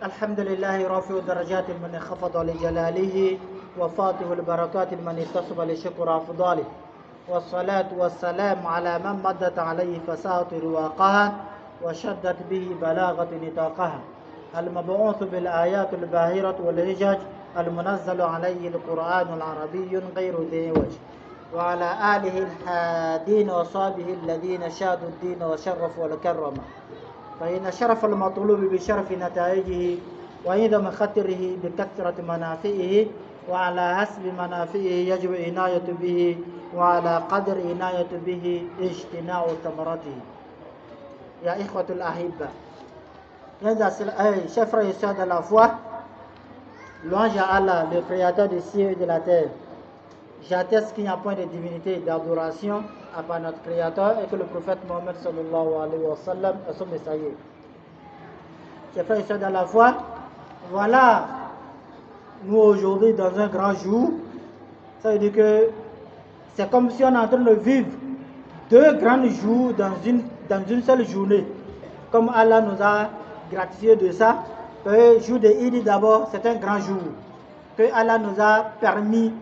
الحمد لله رافع درجات من خفض لجلاله وفاتح البركات من اتصف لشكر أفضاله والصلاة والسلام على من مدت عليه فساة رواقها وشدت به بلاغة نطاقها المبعوث بالآيات الباهرة والهجج المنزل عليه القرآن العربي غير ذي وجه وعلى آله الحادين وصحبه الذين شادوا الدين وشرفوا الكرم فإن شرف المطلوب بشرف نتائجه وعندما خطره بكثرة منافعه وعلى حسب منافعه يجب عناية به وعلى قدر عناية به اجتناع ثمرته. يا إخوة الأحبة, chers frères et sœurs de la foi, louange à Allah, le créateur des cieux et de la terre. J'atteste qu'il n'y a point de divinité et d'adoration à part notre créateur et que le prophète Mohammed sallallahu alayhi wa sallam est son messager. Chers frères et sœurs de la foi, voilà, nous aujourd'hui dans un grand jour, ça veut dire que c'est comme si on est en train de vivre deux grands jours dans une seule journée. Comme Allah nous a gratifié de ça, le jour de Eid d'abord, c'est un grand jour. Que Allah nous a permis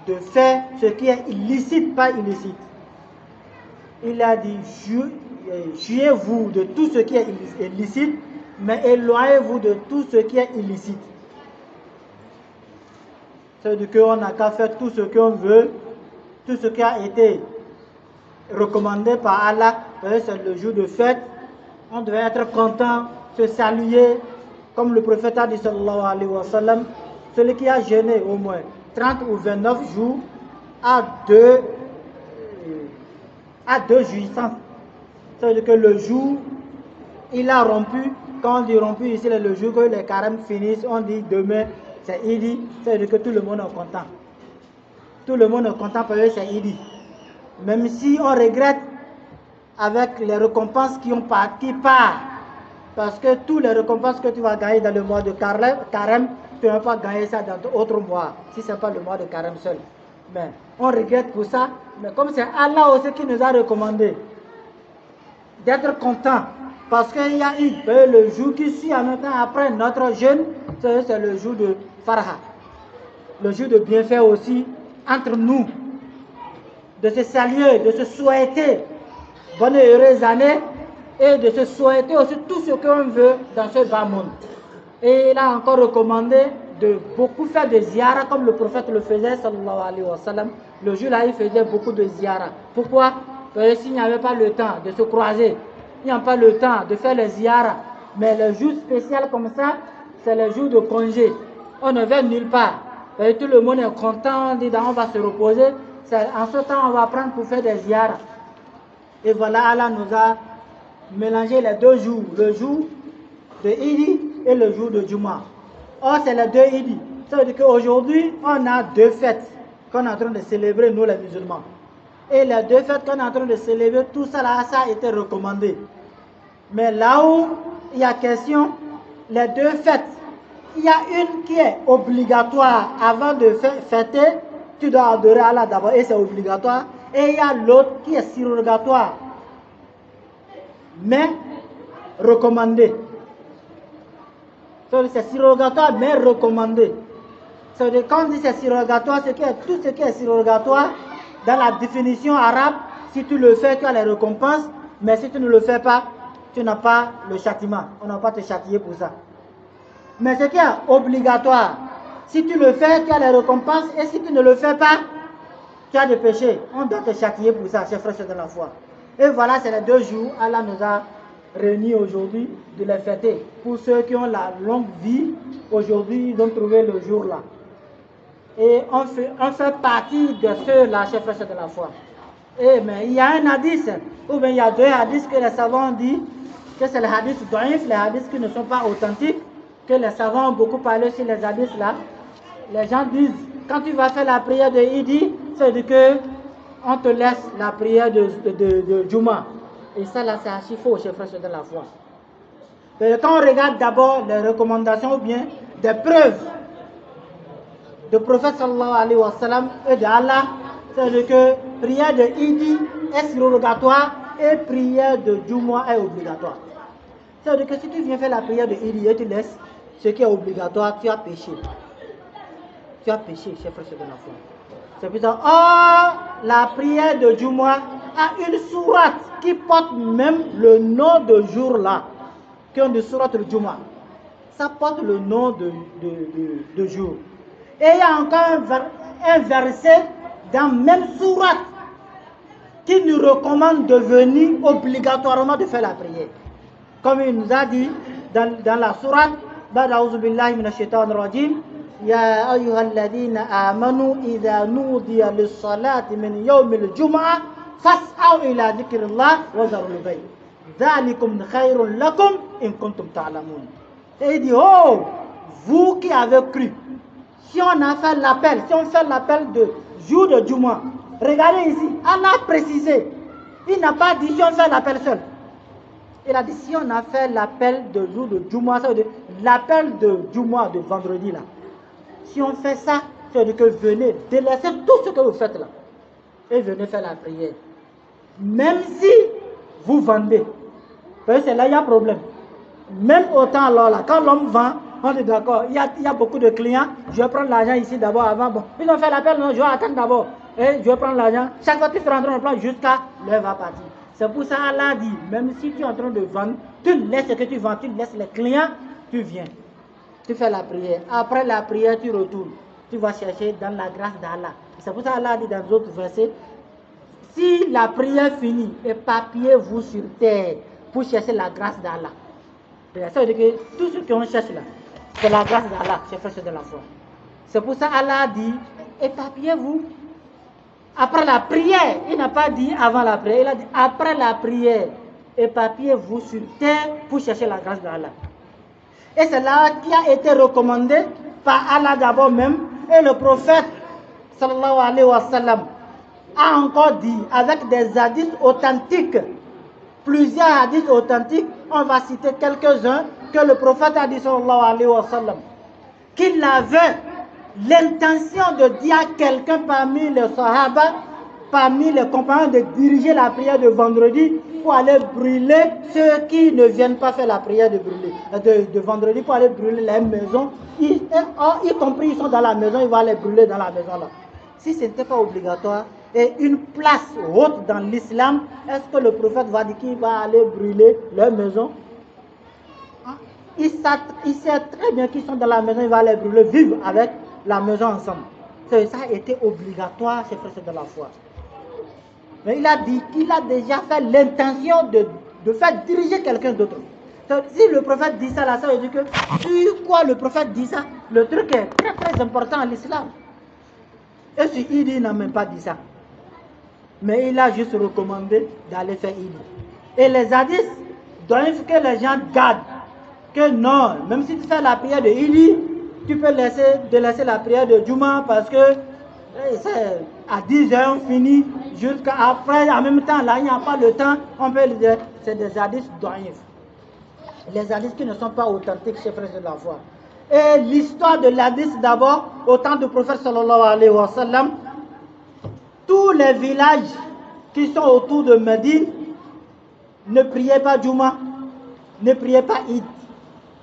de faire ce qui est illicite, pas illicite. Il a dit, jouez-vous de tout ce qui est illicite, mais éloignez-vous de tout ce qui est illicite. C'est-à-dire qu'on n'a qu'à faire tout ce qu'on veut, tout ce qui a été recommandé par Allah, c'est le jour de fête. On devait être content, se saluer, comme le prophète a dit sallallahu alayhi wa sallam, celui qui a jeûné au moins 30 ou 29 jours a deux jouissances. C'est-à-dire que le jour, il a rompu. Quand on dit rompu, ici, c'est le jour que les carêmes finissent. On dit demain, c'est Idi. C'est-à-dire que tout le monde est content. Tout le monde est content parce que c'est Idi. Même si on regrette avec les récompenses qui partent. Parce que toutes les récompenses que tu vas gagner dans le mois de carême, tu ne vas pas gagner ça dans d'autres mois, si ce n'est pas le mois de carême seul. Mais on regrette pour ça. Mais comme c'est Allah aussi qui nous a recommandé d'être content, parce qu'il y a eu le jour qui suit en même temps après notre jeûne, c'est le jour de Farha. Le jour de bienfait aussi entre nous. De se saluer, de se souhaiter bonne et heureuse année et de se souhaiter aussi tout ce qu'on veut dans ce bas monde. Et il a encore recommandé de beaucoup faire de ziyara comme le prophète le faisait sallallahu alayhi wa sallam. Le jour-là, il faisait beaucoup de ziyara. Pourquoi? Parce que s'il n'y avait pas le temps de se croiser, il n'y a pas le temps de faire les ziyara. Mais le jour spécial comme ça, c'est le jour de congé. On ne va nulle part. Parce que tout le monde est content, on dit on va se reposer. En ce temps, on va prendre pour faire des ziyara. Et voilà, Allah nous a mélangé les deux jours. Le jour de Idi et le jour de Juma. Or, c'est les deux Idi. Ça veut dire qu'aujourd'hui, on a deux fêtes qu'on est en train de célébrer, nous les musulmans. Et les deux fêtes qu'on est en train de célébrer, tout ça là, ça a été recommandé. Mais là où il y a question, les deux fêtes, il y a une qui est obligatoire avant de fêter, tu dois adorer Allah d'abord et c'est obligatoire. Et il y a l'autre qui est surrogatoire, mais recommandé. C'est surrogatoire mais recommandé. Quand on dit c'est surrogatoire, tout ce qui est surrogatoire, dans la définition arabe, si tu le fais, tu as les récompenses, mais si tu ne le fais pas, tu n'as pas le châtiment. On ne va pas te châtier pour ça. Mais ce qui est obligatoire, si tu le fais, tu as les récompenses, et si tu ne le fais pas, tu as des péchés. On doit te châtier pour ça, chers frères de la foi. Et voilà, c'est les deux jours. Allah nous a réunis aujourd'hui de les fêter. Pour ceux qui ont la longue vie, aujourd'hui, ils ont trouvé le jour là. Et on fait partie de ceux-là, chers frères de la foi. Mais il y a un hadith, ou bien il y a deux hadiths que les savants ont dit, que c'est les hadiths d'Oïf, les hadiths qui ne sont pas authentiques, que les savants ont beaucoup parlé sur les hadiths là. Les gens disent, quand tu vas faire la prière de Idi, c'est que on te laisse la prière de Juma. Et ça là, c'est archi faux, chers frères de la foi. Et quand on regarde d'abord les recommandations ou bien des preuves du prophète sallallahu alayhi wa sallam et de Allah, c'est que prière de Idi est surrogatoire et prière de Juma est obligatoire. C'est-à-dire que si tu viens faire la prière de Idi et tu laisses, ce qui est obligatoire, tu as péché. Tu as péché, chers frères de la foi. C'est pour ça, oh, la prière de Jumu'ah a une sourate qui porte même le nom de jour là, qui est de sourate de Jumu'ah. Ça porte le nom de jour. Et il y a encore un verset dans même sourate qui nous recommande de venir obligatoirement de faire la prière. Comme il nous a dit dans la sourate, Ba'da'ouzou billahi minash shaitanir rajim, Ya ayyuhalladhina amanu idha nudiya lis-salati min yawmil jumu'ah fas'au ila dhikrillah wa dharul bay'. Dhalikum khairun lakum in kuntum ta'lamun. Et il dit, oh, vous qui avez cru, si on a fait l'appel, si on fait l'appel de jour de Jumu'ah, regardez ici, Allah a précisé, il n'a pas dit si on fait l'appel seul. Il a dit si on a fait l'appel de jour de Jumu'ah, ça veut dire l'appel de Jumu'ah de vendredi là. Si on fait ça, ça veut dire que venez délaisser tout ce que vous faites là et venez faire la prière. Même si vous vendez, parce que c'est là il y a problème. Même autant alors là, quand l'homme vend, on est d'accord, il y a beaucoup de clients, je vais prendre l'argent ici d'abord avant. Bon, ils ont fait l'appel, non, je vais attendre d'abord. Et je vais prendre l'argent. Chaque fois que tu fais rentrer dans le plan jusqu'à l'heure va partir. C'est pour ça Allah dit, même si tu es en train de vendre, tu laisses ce que tu vends, tu laisses les clients, tu viens. Tu fais la prière. Après la prière, tu retournes. Tu vas chercher dans la grâce d'Allah. C'est pour ça Allah dit dans d'autres versets, si la prière finit, éparpillez-vous sur terre pour chercher la grâce d'Allah. Ça veut dire que tout ce qu'on cherche là, c'est la grâce d'Allah, c'est frères de la foi. C'est pour ça Allah dit, éparpillez-vous. Après la prière, il n'a pas dit avant la prière, il a dit après la prière, éparpillez-vous sur terre pour chercher la grâce d'Allah. Et c'est là qui a été recommandé par Allah d'abord même, et le prophète sallallahu alayhi wa sallam a encore dit avec des hadiths authentiques, plusieurs hadiths authentiques, on va citer quelques-uns que le prophète a dit sallallahu alayhi wa sallam, qu'il avait l'intention de dire à quelqu'un parmi les sahaba, parmi les compagnons, de diriger la prière de vendredi pour aller brûler ceux qui ne viennent pas faire la prière de vendredi, pour aller brûler les maisons, y compris ils sont dans la maison, ils vont aller brûler dans la maison là. Si ce n'était pas obligatoire et une place haute dans l'islam, est-ce que le prophète va dire qu'il va aller brûler leur maison? Il sait très bien qu'ils sont dans la maison, il va aller brûler, vivre avec la maison ensemble. Ça a été obligatoire, ces frères de la foi. Mais il a dit qu'il a déjà fait l'intention de faire diriger quelqu'un d'autre. Si le prophète dit ça, là, ça veut dire que sur quoi le prophète dit ça, le truc est très très important à l'islam. Et si il n'a même pas dit ça. Mais il a juste recommandé d'aller faire Idi. Et les hadiths doivent que les gens gardent. Que non, même si tu fais la prière de Idi, tu peux délaisser la prière de Jumu'ah parce que à 10h on finit jusqu'à après, en même temps, là il n'y a pas le temps, on peut le dire, c'est des hadiths doifs. Les hadiths qui ne sont pas authentiques chez frères de la foi. Et l'histoire de l'hadith d'abord, au temps du prophète sallallahu alayhi wa sallam, tous les villages qui sont autour de Médine ne priaient pas Jumu'ah, ne priaient pas Eid.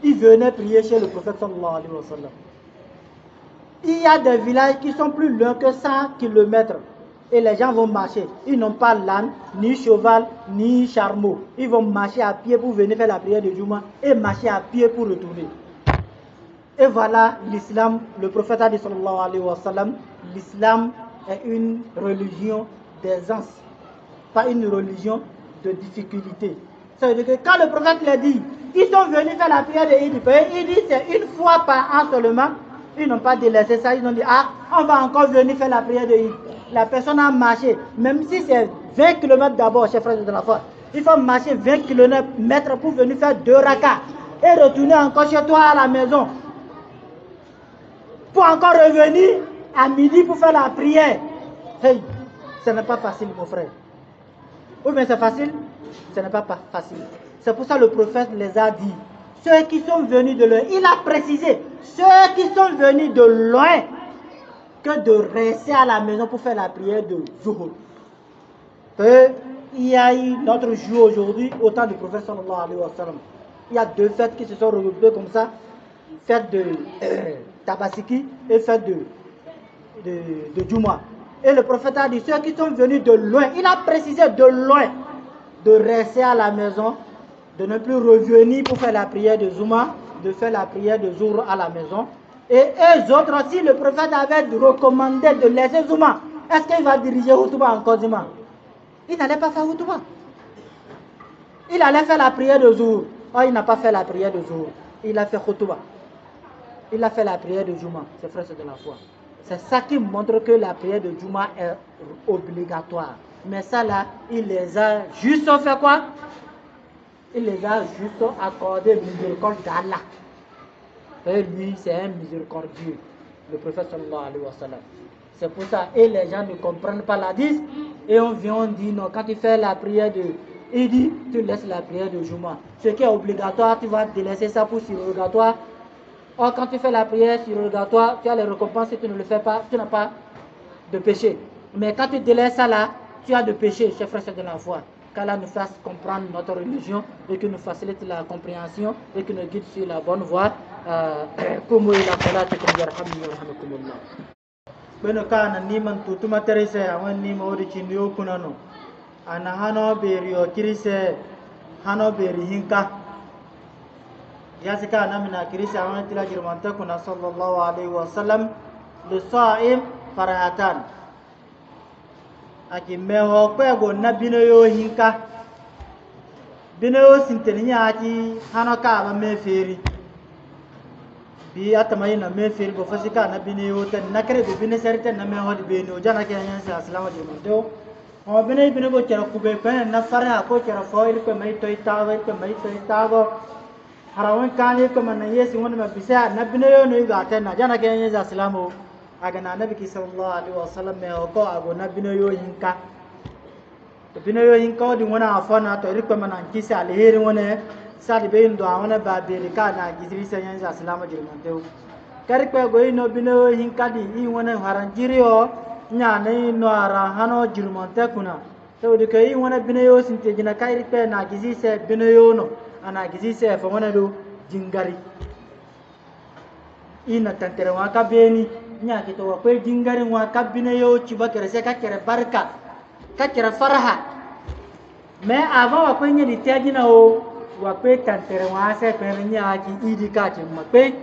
Ils venaient prier chez le prophète sallallahu alayhi wa sallam. Il y a des villages qui sont plus loin que 100 km et les gens vont marcher. Ils n'ont pas l'âne, ni cheval, ni chameau. Ils vont marcher à pied pour venir faire la prière de Jumu'ah et marcher à pied pour retourner. Et voilà l'islam, le prophète a dit sallallahu alayhi wa sallam, l'islam est une religion d'aisance, pas une religion de difficulté. Ça veut dire que quand le prophète l'a dit, ils sont venus faire la prière de Eid. Il dit c'est une fois par an seulement. Ils n'ont pas délaissé ça, ils ont dit ah, on va encore venir faire la prière de Eid. La personne a marché, même si c'est 20 km d'abord, chers frères de la foi, il faut marcher 20 km pour venir faire 2 rakas et retourner encore chez toi à la maison. Pour encore revenir à midi pour faire la prière. Hey, ce n'est pas facile, mon frère. Ou bien c'est facile? Ce n'est pas facile. C'est pour ça que le prophète les a dit. Ceux qui sont venus de loin, il a précisé, ceux qui sont venus de loin, que de rester à la maison pour faire la prière de Zuhur. Il y a eu notre jour aujourd'hui, au temps du prophète sallallahu alayhi wa sallam. Il y a 2 fêtes qui se sont regroupées comme ça. fête de Tabasiki et fête de Juma. Et le prophète a dit, ceux qui sont venus de loin, il a précisé de loin, de rester à la maison, de ne plus revenir pour faire la prière de Juma, de faire la prière de Zour à la maison. Et eux autres aussi, le prophète avait recommandé de laisser Juma. Est-ce qu'il va diriger Houtouba encore Juma? Il n'allait pas faire Houtouba. Il allait faire la prière de Zour. Oh, il n'a pas fait la prière de Zour. Il a fait Houtouba. Il a fait la prière de Juma. C'est frère, c'est de la foi. C'est ça qui montre que la prière de Juma est obligatoire. Mais ça là, il les a juste fait quoi? Il les a juste accordé miséricorde d'Allah. Et lui, c'est un miséricordieux, le prophète sallallahu alayhi wa sallam. C'est pour ça, et les gens ne comprennent pas l'hadith. Et on vient, on dit non, quand tu fais la prière de Idi, tu laisses la prière de Juma. Ce qui est obligatoire, tu vas délaisser ça pour surrogatoire. Or, quand tu fais la prière surrogatoire, tu as les récompenses. Si tu ne le fais pas, tu n'as pas de péché. Mais quand tu délaisses ça là, tu as de péché, chers frères de la foi. Qu'Allah nous fasse comprendre notre religion et que nous facilite la compréhension et que nous guide sur la bonne voie. Comme il a fait beno kana niman tutuma terese awan nima odi chindiyo kunano ana hano berio kirise hano beri hinka yasika namina kirise awan tila jirmanta kuna sallallahu alaihi wasallam le sa'im farahatan aki meho kwego na binoyo hinka binoyo sinteninya aki hano ka ba meferi bi atamay na meferi bo fasika na binoyo tan nakare be bine serite na meho de beno jana ke yan sa assalamu alaikum do o bine bine bo chara kube pen na fara ko chara foil ko mai toy tawa ko mai toy tawa harawan kane ko man yesi wona ma bisa na binoyo no ga tan na jana ke yan sa assalamu aga na nabi sallallahu alaihi wasallam me ko ago na binoyo hinka to binoyo hinka di wona afana to ri ko man an kisa alheri wona sadi be ndo awona ba be ka na gizri sanyan sa salama jirmante kari ko go ino binoyo hinka di I wona haran jiriyo nya ne no ara hano jirmante kuna to di kai wona binoyo sinte jina kai ko na gizi se binoyo no ana gizi se fa wona do jingari ina tantere wa ka beni nya kito wa kwe jingari wa kabine yo chiba kere se ka kere barka ka kere faraha me ava wa kwe nya di tiajina o wa kwe tantere wa se pe nya ki idi ka chi ma kwe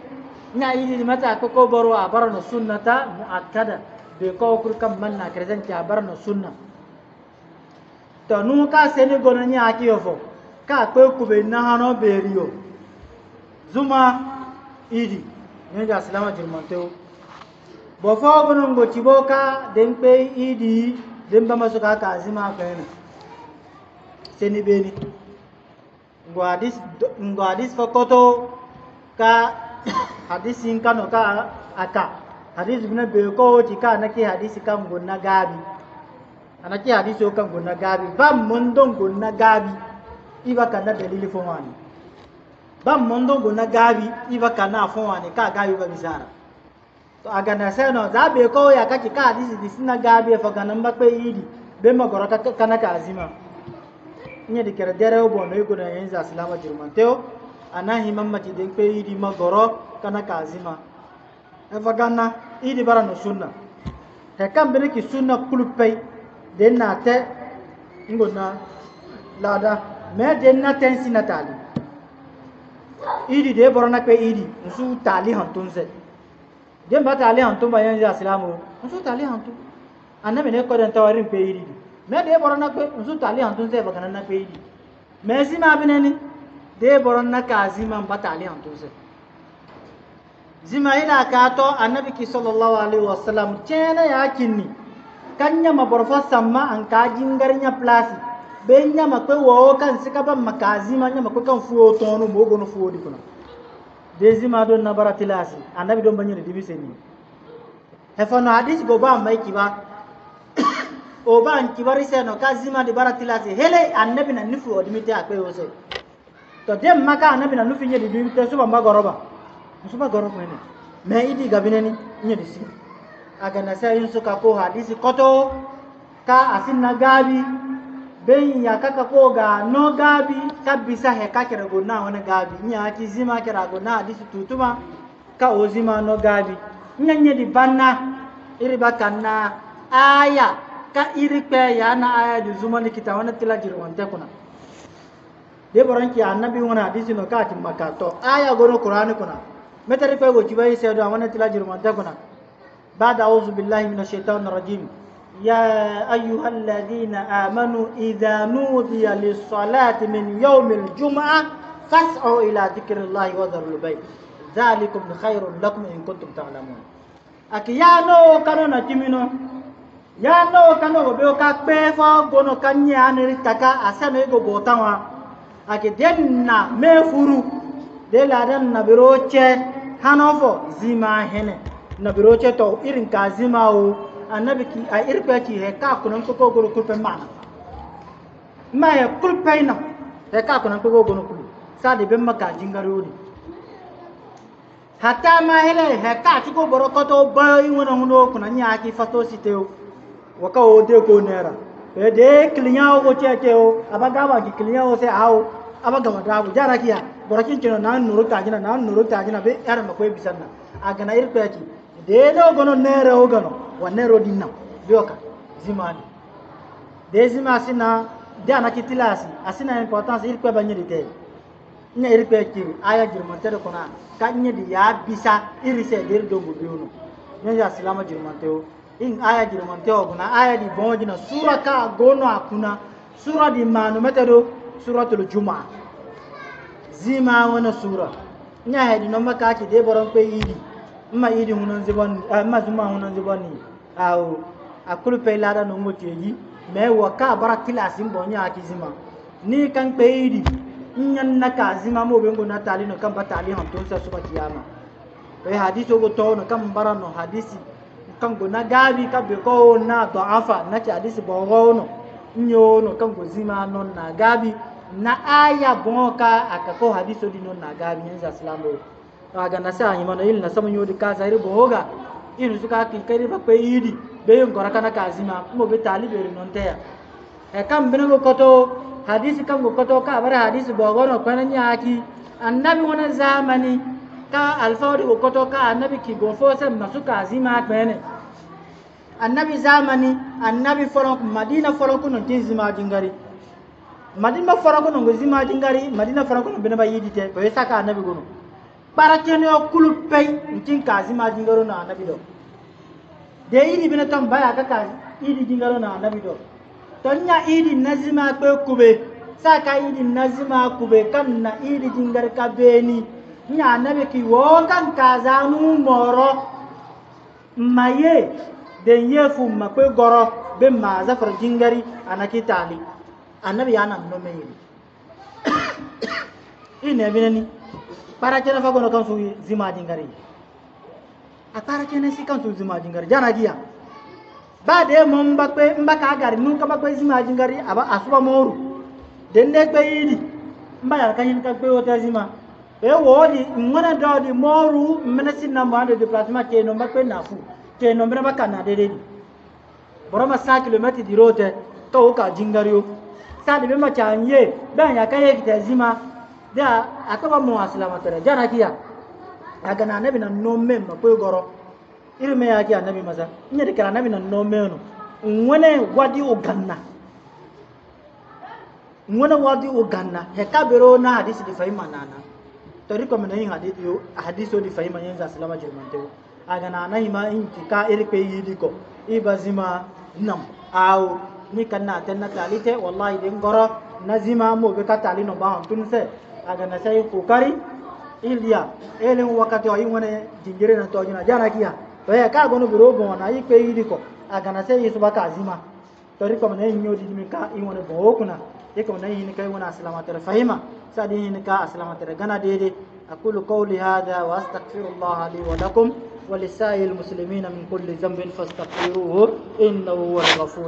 nya idi di mata ko boro abara no sunnata muakkada be ko kur kam man na kere zan ti abara no sunna to nu ka se ni gono nya ki yo fo ka kwe ku be na hano beriyo zuma idi nya ja salama jirmanteo bo fo gono ngo chiboka den pe idi den ba masuka ka azima kana seni beni ngo hadis fokoto ka hadis inkano ka aka hadis bina be ko ti ka naki hadis kan gonna gabi anaki hadis o kan gonna gabi ba mondon gonna gabi iba kana dalili fo wani ba mondon gonna gabi iba kana fo wani ka gabi ba bisara to aga na sai no za be ko ya kake ka hadisi disina gabe fa ganan ba kai idi be magoro ka kana ka azima nya de kere dere obo no yugo na yanzu aslama jirmanteo ana himammati den pe idi magoro kana ka azima e fa ganna idi bara no sunna he kam be ki sunna kulupei den na te ngona lada me den na tensi na tali idi de borona pe idi nsu tali hantunse dem ba tali hantu ba yanzu islamu nsu tali hantu annabi ne ko den tawarin pe idi me de borona pe nsu tali hantu se ba kana pe idi me si ma bineni de borona ka azima ba tali hantu se zima ila ka to annabi ki sallallahu alaihi wasallam cena ya kinni kanya ma borfa samma an ka jingarnya place be nya ma pe wo kan sika ba makazima nya ma ko kan fuo tonu mo gono fuo di kuna dezima don na baratilasi annabi don banyere dibiseni he fono hadis go ba mai kiba o ba an kibari se no kazima di baratilasi hele annabi na nufu odimite akpe ose to dem maka annabi na nufu nye di dibite so ba magoroba so ba goroba ne me idi gabineni nye disi aga na sai yunsu ka ko hadisi koto ka asin na gabi ben ya kaka ko ga no gabi kabisa he ka kira gona wani gabi nya ki zima kira gona hadisi tutuma ka o zima no gabi nyanye di banna iri bakanna aya ka iri pe ya na aya di zuma ni kita wani tila jirwante kuna de boranki annabi wani hadisi no ka timaka to aya gono qur'ani kuna metari pe go jibai se do wani tila jirwante kuna بعد أعوذ بالله من الشيطان الرجيم يا أيها الذين آمنوا إذا نودي للصلاة من يوم الجمعة فاسعوا إلى ذكر الله وذروا البيع ذلكم خير لكم إن كنتم تعلمون أكيانو كانوا نتيمينو يانو كانوا بيوكا بيفا غونو كاني أنري تكا أسانو يغو بوتاوا أكي دينا ميفورو ديلا دينا بيروتشي هانوفو زيما هنه na biroche to irin kazima o annabi ki a irpe ki he ka kunan ko goro kulpe mana ma ya kulpe na he ka kunan ko goro kulu sa de ben maka jingaro ni hatta ma hele he ka ti ko boro ko to ba yi wona huno kunan ya ki fato siteo waka o de ko nera e de klinya o ko cheke o abaga ba ki klinya o se awo abaga ma da bu jara kiya boro kin kino na nuru ta jina be yar ma ko bisanna aga na irpe ki deno gono nere ogano wa nero dinna bioka zimani de zima sina de anakitilasi asina importance il ko banyedi de nya il pe ki aya jirmante ko na kanye di ya bisa irise der do go biono nya ya salama jirmante o in aya jirmante o guna aya di bonji na sura ka gono akuna sura di manu metado suratul jumaa zima wana sura nya hedi no maka ki de boron pe yidi ma idi hunan zibon ma zuma hunan ziboni aw akulu pe lada no moti yi me wa ka bara tilasin bonya akizima ni kan pe idi nyan na ka zima mo bengo na tali no kan batali han ton sa suba kiyama pe hadisi go to no kan bara no hadisi kan go na gabi ka be ko na to afa na ci hadisi bo no nyo no kan go zima non na gabi na aya bonka akako hadisi di non na gabi nza salamo aga na sa yimano il na samu yodi ka zairi boga inu suka ki kari ba pe yidi be yon kora kana kazima mo be talibe ri non teya e kam bene go koto hadisi kam go koto ka bara hadisi bogo no kana nyaaki annabi wona zamani ka alfawdi go koto ka annabi ki go fo se masuka azima bene annabi zamani annabi folon madina folon ko non tinzima dingari madina folon ko non go zima dingari madina folon ko non bene ba yidi te ko saka annabi go no barakene okulu pay ntin kazima jingaro na nabi do de idi bina tam baya ka idi jingaro na nabi do tonya idi nazima pe kube saka idi nazima kube kan na idi jingar ka beni nya nabi ki wo kan kazanu moro maye de yefu ma pe goro be ma zafar jingari anaki tali annabi yana no meyi ine binani para kena fa gono kan su zima dingari a para kena si kan su zima dingari jana giya ba de mon bakwe mbaka gari nun ka bakwe zima dingari aba asuba moru den de pe yidi mbaya kan yin ka pe wota zima e wodi ngona do di moru mena sin na mande déplacement ke no bakwe na fu ke no mena baka na de de boroma 5 km di route to ka dingari yo sa de be ma chanye ba ya kan ye kita zima da akaba mo aslama tere jana kiya aga na nabi na no mem ma ko goro irme ya kiya nabi maza nyede kala nabi na no meno ngone wadi o ganna he kabero na hadisi di fahima nana to riko mena yin hadisi di fahima yin aslama jirmante aga na nahi ma in ka irpe yidi ko ibazima nam aw ni kanna tanna talite wallahi din goro nazima mo be ka tali no ba tunse aga na sai kokari iliya elin wakati ayi wona jingire na to jina jana kiya to ya ka gono biro bo na yi pe yidi ko aga na sai yusuba ka azima to riko mena yin yodi mi ka yi wona bo kuna yiko na yin kai wona aslamatar fahima sadi yin ka aslamatar gana dede aqulu qawli hadha wa astaghfirullah li wa lakum wa lisa'il muslimina min kulli dhanbin fastaghfiruhu innahu huwal ghafur